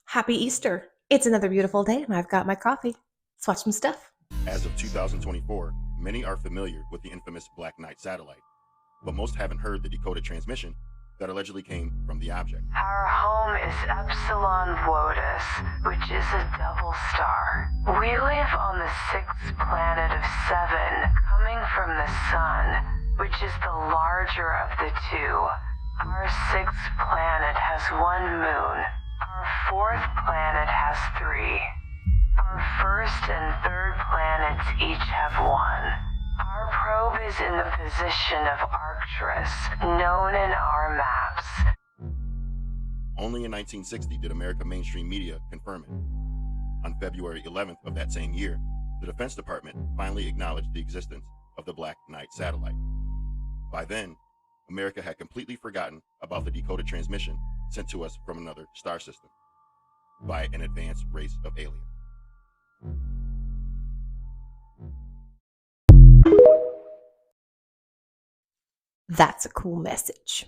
Happy Easter. It's another beautiful day and I've got my coffee. Let's watch some stuff. As of 2024, many are familiar with the infamous Black Knight satellite, but most haven't heard the decoded transmission that allegedly came from the object. Our home is Epsilon Wotus, which is a double star. We live on the sixth planet of seven, coming from the sun, which is the larger of the two. Our sixth planet has one moon. Our fourth planet has three. Our first and third planets each have one. Our probe is in the position of Arcturus, known in our maps. Only in 1960 did American mainstream media confirm it. On February 11th of that same year, the Defense Department finally acknowledged the existence of the Black Knight satellite. By then, America had completely forgotten about the decoded transmission sent to us from another star system by an advanced race of aliens. That's a cool message.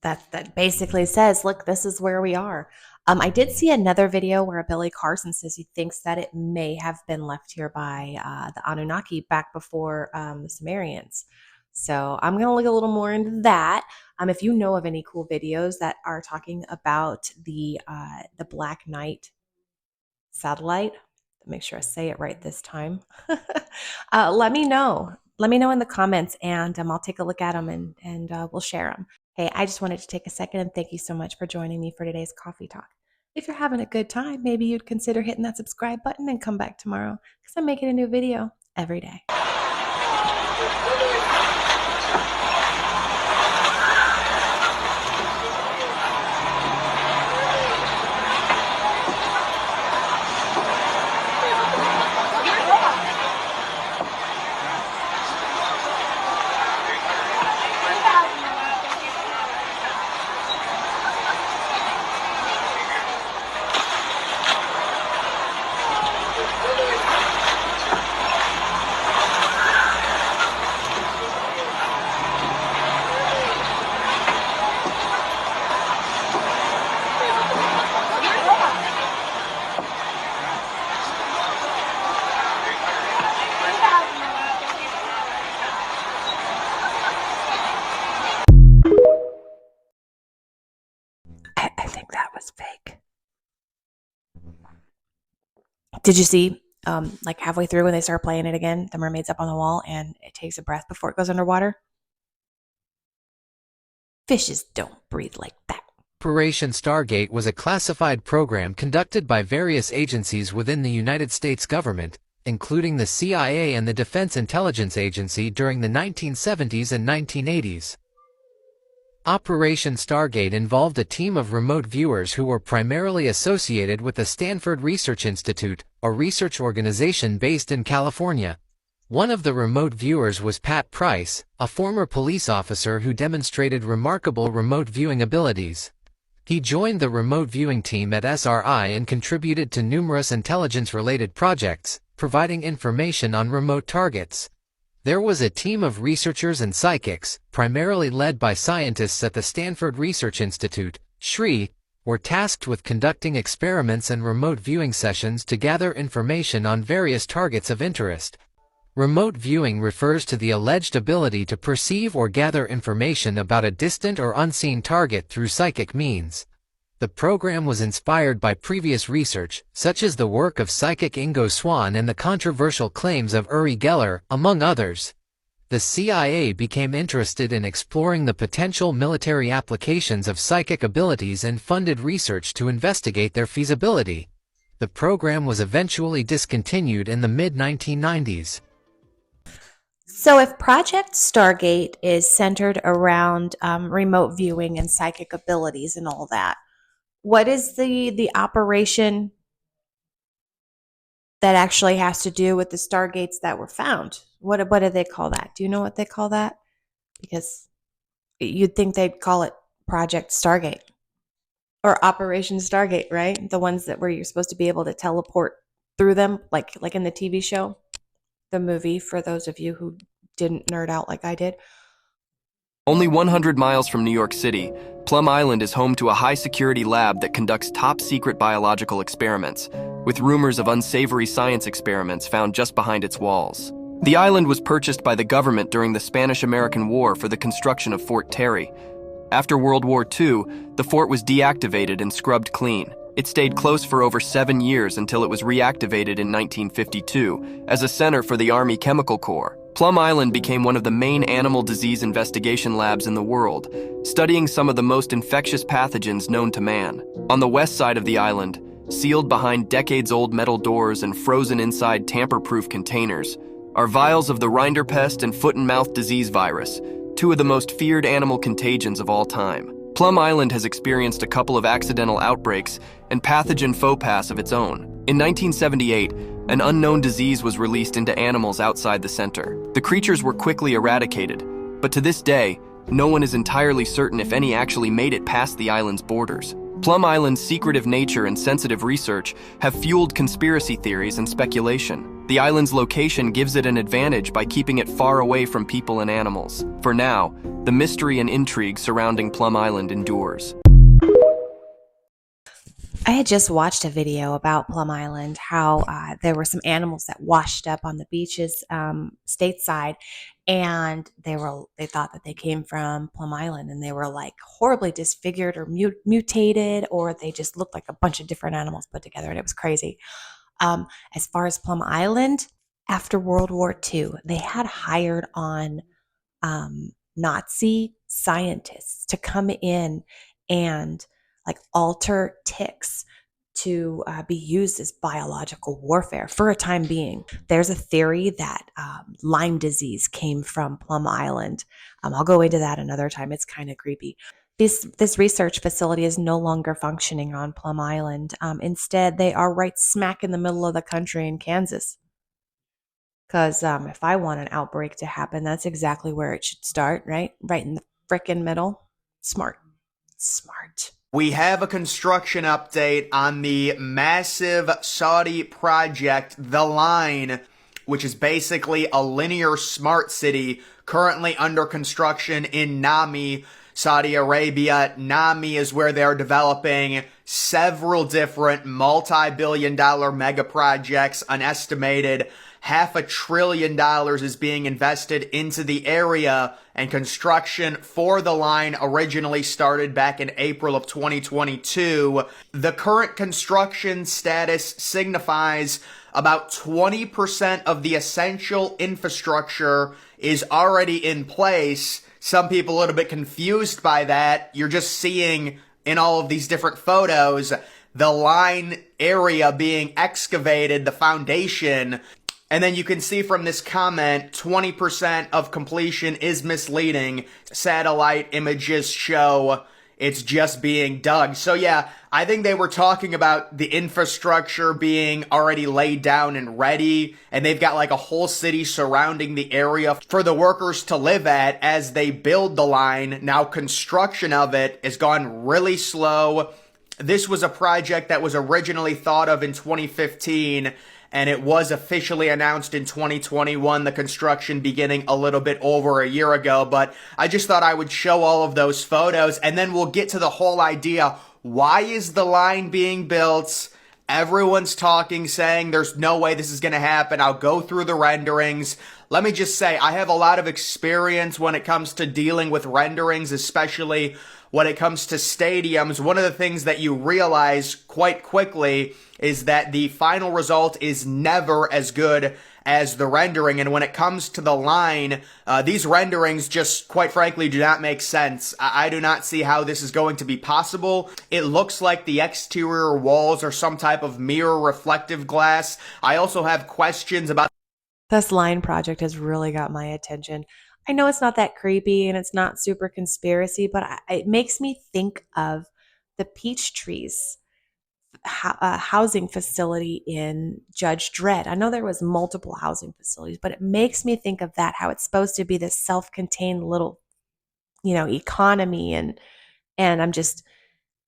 That basically says, look, this is where we are. I did see another video where Billy Carson says he thinks that it may have been left here by the Anunnaki back before the Sumerians. So I'm going to look a little more into that. If you know of any cool videos that are talking about the Black Knight satellite, make sure I say it right this time. Let me know. Let me know in the comments, and I'll take a look at them and we'll share them. Hey, I just wanted to take a second and thank you so much for joining me for today's coffee talk. If you're having a good time, maybe you'd consider hitting that subscribe button and come back tomorrow because I'm making a new video every day. I think that was fake. Did you see, like halfway through when they start playing it again, the mermaid's up on the wall and it takes a breath before it goes underwater? Fishes don't breathe like that. Operation Stargate was a classified program conducted by various agencies within the United States government, including the CIA and the Defense Intelligence Agency during the 1970s and 1980s. Operation Stargate involved a team of remote viewers who were primarily associated with the Stanford Research Institute, a research organization based in California. One of the remote viewers was Pat Price, a former police officer who demonstrated remarkable remote viewing abilities. He joined the remote viewing team at SRI and contributed to numerous intelligence-related projects, providing information on remote targets. There was a team of researchers and psychics, primarily led by scientists at the Stanford Research Institute, SRI, were tasked with conducting experiments and remote viewing sessions to gather information on various targets of interest. Remote viewing refers to the alleged ability to perceive or gather information about a distant or unseen target through psychic means. The program was inspired by previous research, such as the work of psychic Ingo Swann and the controversial claims of Uri Geller, among others. The CIA became interested in exploring the potential military applications of psychic abilities and funded research to investigate their feasibility. The program was eventually discontinued in the mid-1990s. So if Project Stargate is centered around remote viewing and psychic abilities and all that, what is the operation that actually has to do with the Stargates that were found? What do they call that? Do you know what they call that? Because you'd think they'd call it Project Stargate or Operation Stargate, right? The ones that where you're supposed to be able to teleport through them, like in the TV show, the movie, for those of you who didn't nerd out like I did. Only 100 miles from New York City, Plum Island is home to a high-security lab that conducts top-secret biological experiments, with rumors of unsavory science experiments found just behind its walls. The island was purchased by the government during the Spanish-American War for the construction of Fort Terry. After World War II, the fort was deactivated and scrubbed clean. It stayed closed for over 7 years until it was reactivated in 1952 as a center for the Army Chemical Corps. Plum Island became one of the main animal disease investigation labs in the world, studying some of the most infectious pathogens known to man. On the west side of the island, sealed behind decades-old metal doors and frozen inside tamper-proof containers, are vials of the rinderpest and foot and mouth disease virus, two of the most feared animal contagions of all time. Plum Island has experienced a couple of accidental outbreaks and pathogen faux pas of its own. In 1978, an unknown disease was released into animals outside the center. The creatures were quickly eradicated, but to this day, no one is entirely certain if any actually made it past the island's borders. Plum Island's secretive nature and sensitive research have fueled conspiracy theories and speculation. The island's location gives it an advantage by keeping it far away from people and animals. For now, the mystery and intrigue surrounding Plum Island endures. I had just watched a video about Plum Island, how there were some animals that washed up on the beaches stateside, and they thought that they came from Plum Island, and they were like horribly disfigured or mutated, or they just looked like a bunch of different animals put together, and it was crazy. As far as Plum Island, after World War II, they had hired on Nazi scientists to come in and like alter ticks to be used as biological warfare for a time being. There's a theory that Lyme disease came from Plum Island. I'll go into that another time. It's kind of creepy. This research facility is no longer functioning on Plum Island. Instead, they are right smack in the middle of the country in Kansas. Because if I want an outbreak to happen, that's exactly where it should start, right? Right in the frickin' middle. Smart. We have a construction update on the massive Saudi project, The Line, which is basically a linear smart city currently under construction in Nami, Saudi Arabia. Nami is where they're developing several different multi-billion-dollar mega projects. An estimated $500 billion is being invested into the area, and construction for the line originally started back in April of 2022. The current construction status signifies about 20% of the essential infrastructure is already in place. Some people a little bit confused by that. You're just seeing in all of these different photos the line area being excavated, the foundation. And then you can see from this comment, 20% of completion is misleading. Satellite images show it's just being dug. So yeah, I think they were talking about the infrastructure being already laid down and ready, and they've got like a whole city surrounding the area for the workers to live at as they build the line. Now construction of it has gone really slow. This was a project that was originally thought of in 2015, and it was officially announced in 2021, the construction beginning a little bit over a year ago. But I just thought I would show all of those photos, and then we'll get to the whole idea. Why is the line being built? Everyone's talking, saying there's no way this is going to happen. I'll go through the renderings. Let me just say, I have a lot of experience when it comes to dealing with renderings, especially when it comes to stadiums. One of the things that you realize quite quickly is that the final result is never as good as the rendering. And when it comes to the line, these renderings just, quite frankly, do not make sense. I do not see how this is going to be possible. It looks like the exterior walls are some type of mirror reflective glass. I also have questions about This line project has really got my attention. I know it's not that creepy and it's not super conspiracy, but it makes me think of the peach trees housing facility in Judge Dredd. I know there was multiple housing facilities, but it makes me think of that, how it's supposed to be this self-contained little, economy, and I'm just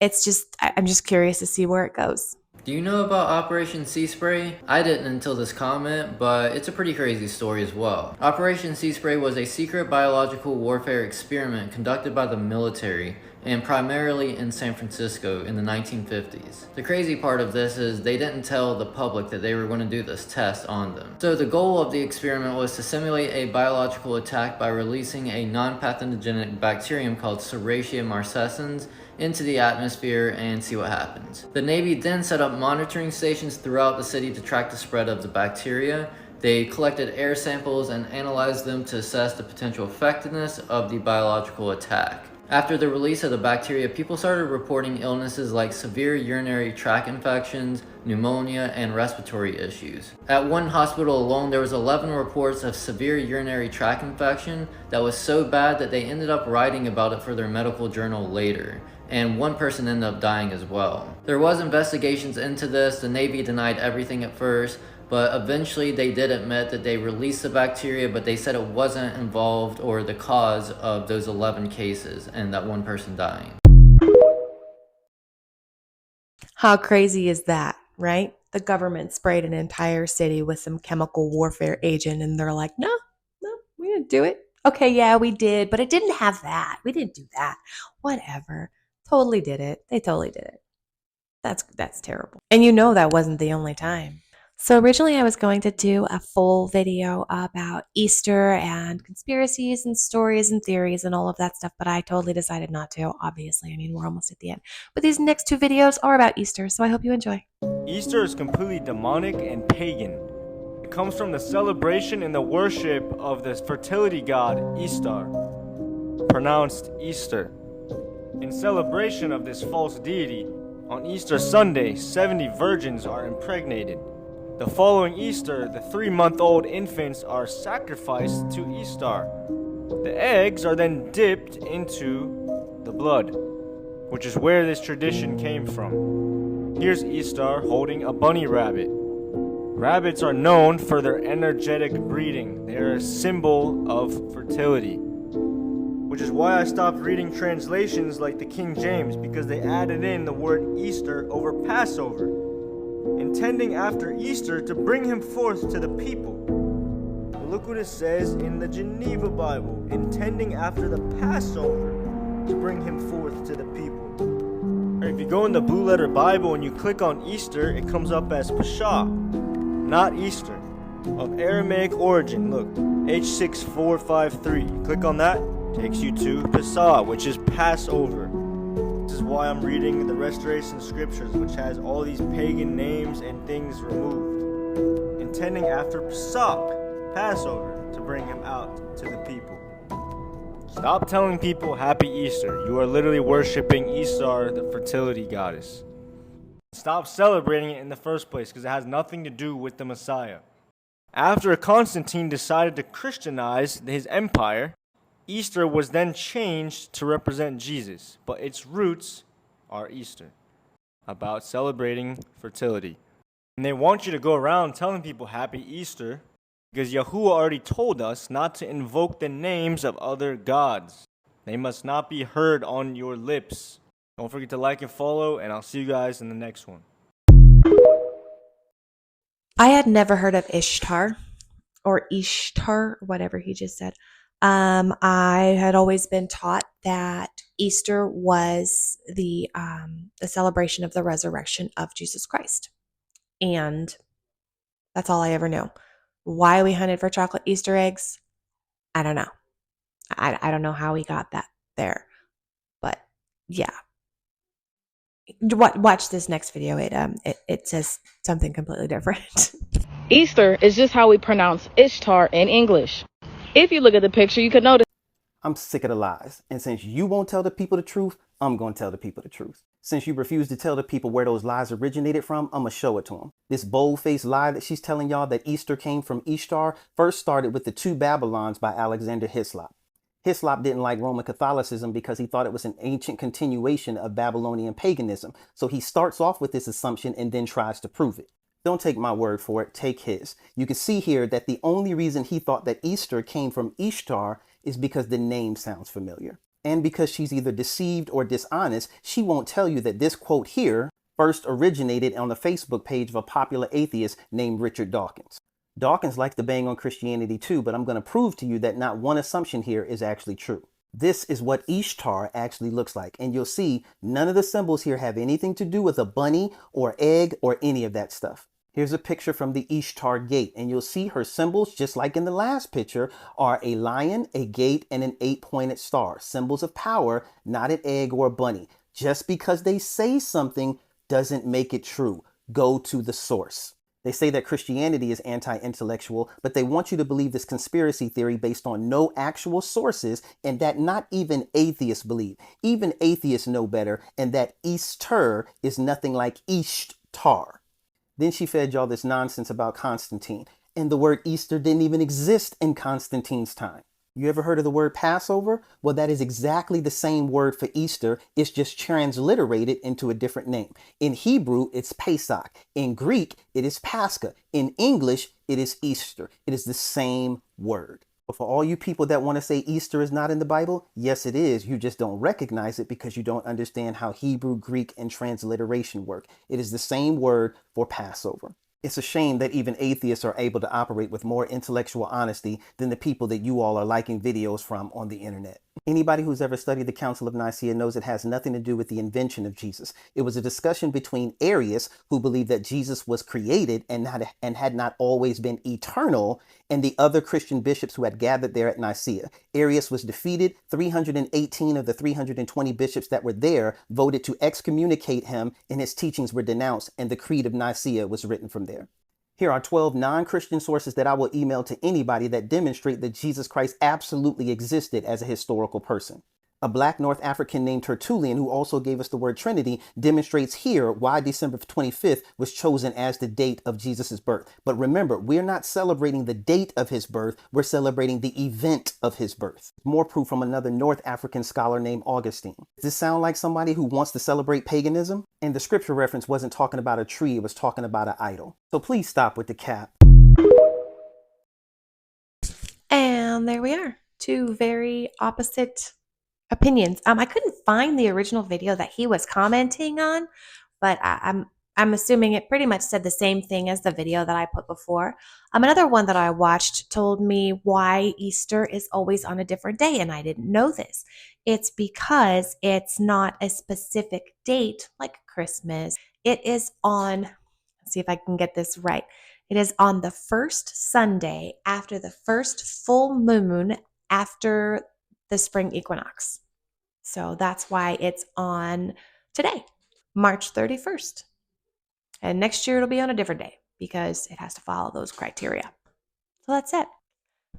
curious to see where it goes. Do you know about Operation Sea Spray? I didn't until this comment, but it's a pretty crazy story as well. Operation Sea Spray was a secret biological warfare experiment conducted by the military and primarily in San Francisco in the 1950s. The crazy part of this is they didn't tell the public that they were going to do this test on them. So the goal of the experiment was to simulate a biological attack by releasing a non-pathogenic bacterium called Serratia marcescens into the atmosphere and see what happens. The Navy then set up monitoring stations throughout the city to track the spread of the bacteria. They collected air samples and analyzed them to assess the potential effectiveness of the biological attack. After the release of the bacteria, people started reporting illnesses like severe urinary tract infections, pneumonia, and respiratory issues. At one hospital alone, there was 11 reports of severe urinary tract infection that was so bad that they ended up writing about it for their medical journal later. And one person ended up dying as well. There was investigations into this. The Navy denied everything at first, but eventually they did admit that they released the bacteria, but they said it wasn't involved or the cause of those 11 cases and that one person dying. How crazy is that, right? The government sprayed an entire city with some chemical warfare agent and they're like, no, we didn't do it. Okay, yeah, we did, but it didn't have that. We didn't do that. Whatever. Totally did it. They totally did it. That's terrible. And you know that wasn't the only time. So originally I was going to do a full video about Easter and conspiracies and stories and theories and all of that stuff, but I totally decided not to, obviously. I mean, we're almost at the end. But these next two videos are about Easter, so I hope you enjoy. Easter is completely demonic and pagan. It comes from the celebration and the worship of the fertility god Ishtar, pronounced Easter. In celebration of this false deity, on Easter Sunday, 70 virgins are impregnated. The following Easter, the 3-month-old infants are sacrificed to Ishtar. The eggs are then dipped into the blood, which is where this tradition came from. Here's Ishtar holding a bunny rabbit. Rabbits are known for their energetic breeding. They are a symbol of fertility, which is why I stopped reading translations like the King James, because they added in the word Easter over Passover, intending after Easter to bring him forth to the people. But look what it says in the Geneva Bible, intending after the Passover to bring him forth to the people. Or if you go in the Blue Letter Bible and you click on Easter, it comes up as Pesach, not Easter, of Aramaic origin. Look, H6453. Click on that, takes you to Pesach, which is Passover. This is why I'm reading the Restoration Scriptures, which has all these pagan names and things removed, intending after Pesach, Passover, to bring him out to the people. Stop telling people Happy Easter. You are literally worshiping Ishtar, the fertility goddess. Stop celebrating it in the first place, because it has nothing to do with the Messiah. After Constantine decided to Christianize his empire, Easter was then changed to represent Jesus, but its roots are Easter, about celebrating fertility. And they want you to go around telling people Happy Easter, because Yahuwah already told us not to invoke the names of other gods. They must not be heard on your lips. Don't forget to like and follow, and I'll see you guys in the next one. I had never heard of Ishtar or Ishtar, whatever he just said. I had always been taught that Easter was the celebration of the resurrection of Jesus Christ. And that's all I ever knew. Why we hunted for chocolate Easter eggs, I don't know. I don't know how we got that there. But yeah. Watch this next video. It says something completely different. Easter is just how we pronounce Ishtar in English. If you look at the picture, you could notice. I'm sick of the lies. And since you won't tell the people the truth, I'm going to tell the people the truth. Since you refuse to tell the people where those lies originated from, I'm going to show it to them. This bold-faced lie that she's telling y'all that Easter came from Ishtar first started with the Two Babylons by Alexander Hislop. Hislop didn't like Roman Catholicism because he thought it was an ancient continuation of Babylonian paganism. So he starts off with this assumption and then tries to prove it. Don't take my word for it, take his. You can see here that the only reason he thought that Easter came from Ishtar is because the name sounds familiar. And because she's either deceived or dishonest, she won't tell you that this quote here first originated on the Facebook page of a popular atheist named Richard Dawkins. Dawkins likes to bang on Christianity too, but I'm going to prove to you that not one assumption here is actually true. This is what Ishtar actually looks like, and you'll see none of the symbols here have anything to do with a bunny or egg or any of that stuff. Here's a picture from the Ishtar gate, and you'll see her symbols, just like in the last picture, are a lion, a gate, and an 8-pointed star. Symbols of power, not an egg or a bunny. Just because they say something doesn't make it true. Go to the source. They say that Christianity is anti-intellectual, but they want you to believe this conspiracy theory based on no actual sources, and that not even atheists believe. Even atheists know better, and that Easter is nothing like Ishtar. Then she fed y'all this nonsense about Constantine, and the word Easter didn't even exist in Constantine's time. You ever heard of the word Passover? Well, that is exactly the same word for Easter. It's just transliterated into a different name. In Hebrew, it's Pesach. In Greek, it is Pascha. In English, it is Easter. It is the same word. But for all you people that want to say Easter is not in the Bible, yes, it is. You just don't recognize it because you don't understand how Hebrew, Greek, and transliteration work. It is the same word for Passover. It's a shame that even atheists are able to operate with more intellectual honesty than the people that you all are liking videos from on the internet. Anybody who's ever studied the Council of Nicaea knows it has nothing to do with the invention of Jesus. It was a discussion between Arius, who believed that Jesus was created and had not always been eternal, and the other Christian bishops who had gathered there at Nicaea. Arius was defeated. 318 of the 320 bishops that were there voted to excommunicate him, and his teachings were denounced, and the Creed of Nicaea was written from there. Here are 12 non-Christian sources that I will email to anybody that demonstrate that Jesus Christ absolutely existed as a historical person. A black North African named Tertullian, who also gave us the word Trinity, demonstrates here why December 25th was chosen as the date of Jesus' birth. But remember, we're not celebrating the date of his birth, we're celebrating the event of his birth. More proof from another North African scholar named Augustine. Does this sound like somebody who wants to celebrate paganism? And the scripture reference wasn't talking about a tree, it was talking about an idol. So please stop with the cap. And there we are. Two very opposite opinions. I couldn't find the original video that he was commenting on, but I'm assuming it pretty much said the same thing as the video that I put before. Another one that I watched told me why Easter is always on a different day, and I didn't know this. It's because it's not a specific date like Christmas. It is on, let's see if I can get this right. It is on the first Sunday after the first full moon after the spring equinox. So that's why it's on today, March 31st. And next year it'll be on a different day because it has to follow those criteria. So that's it.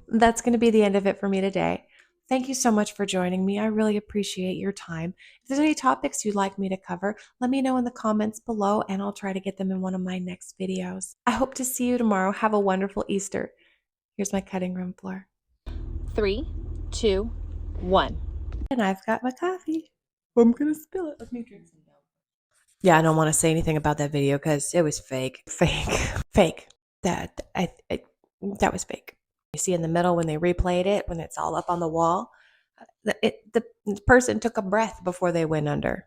That's going to be the end of it for me today. Thank you so much for joining me. I really appreciate your time. If there's any topics you'd like me to cover, let me know in the comments below and I'll try to get them in one of my next videos. I hope to see you tomorrow. Have a wonderful Easter. Here's my cutting room floor. 3, 2, 1. And I've got my coffee. I'm going to spill it. Let me drink some milk. Yeah, I don't want to say anything about that video because it was fake. Fake. That was fake. You see in the middle when they replayed it, when it's all up on the wall, the person took a breath before they went under.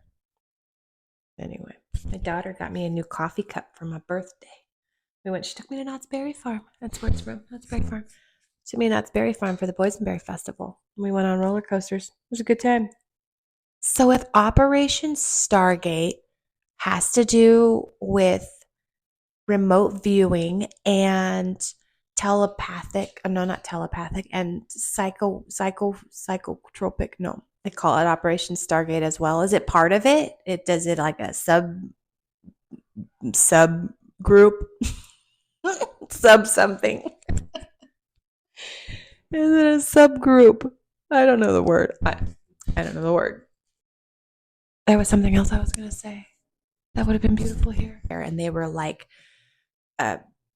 Anyway, my daughter got me a new coffee cup for my birthday. She took me to Knott's Berry Farm. That's where it's from, Knott's Berry Farm. Took me to Knott's Berry Farm for the Boysenberry Festival. We went on roller coasters. It was a good time. So with Operation Stargate has to do with remote viewing and and psychotropic. No, they call it Operation Stargate as well. Is it part of it? Does it like a subgroup? Sub something. Is it a subgroup? I don't know the word. I don't know the word. There was something else I was going to say. That would have been beautiful here. And they were like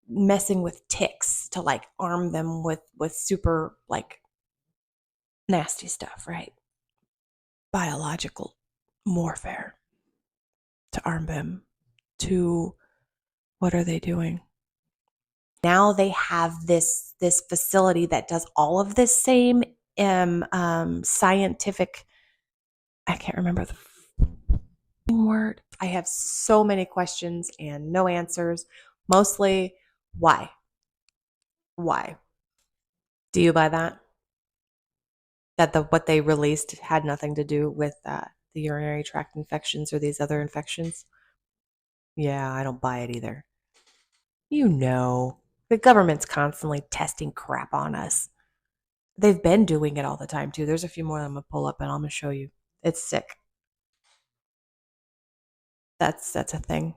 messing with ticks to like arm them with super like nasty stuff, right? Biological warfare to arm them to, what are they doing? Now they have this facility that does all of this same scientific, I can't remember word. I have so many questions and no answers. Mostly, why? Why? Do you buy that? That what they released had nothing to do with the urinary tract infections or these other infections? Yeah, I don't buy it either. You know, the government's constantly testing crap on us. They've been doing it all the time too. There's a few more I'm gonna pull up and I'm gonna show you. It's sick. That's a thing.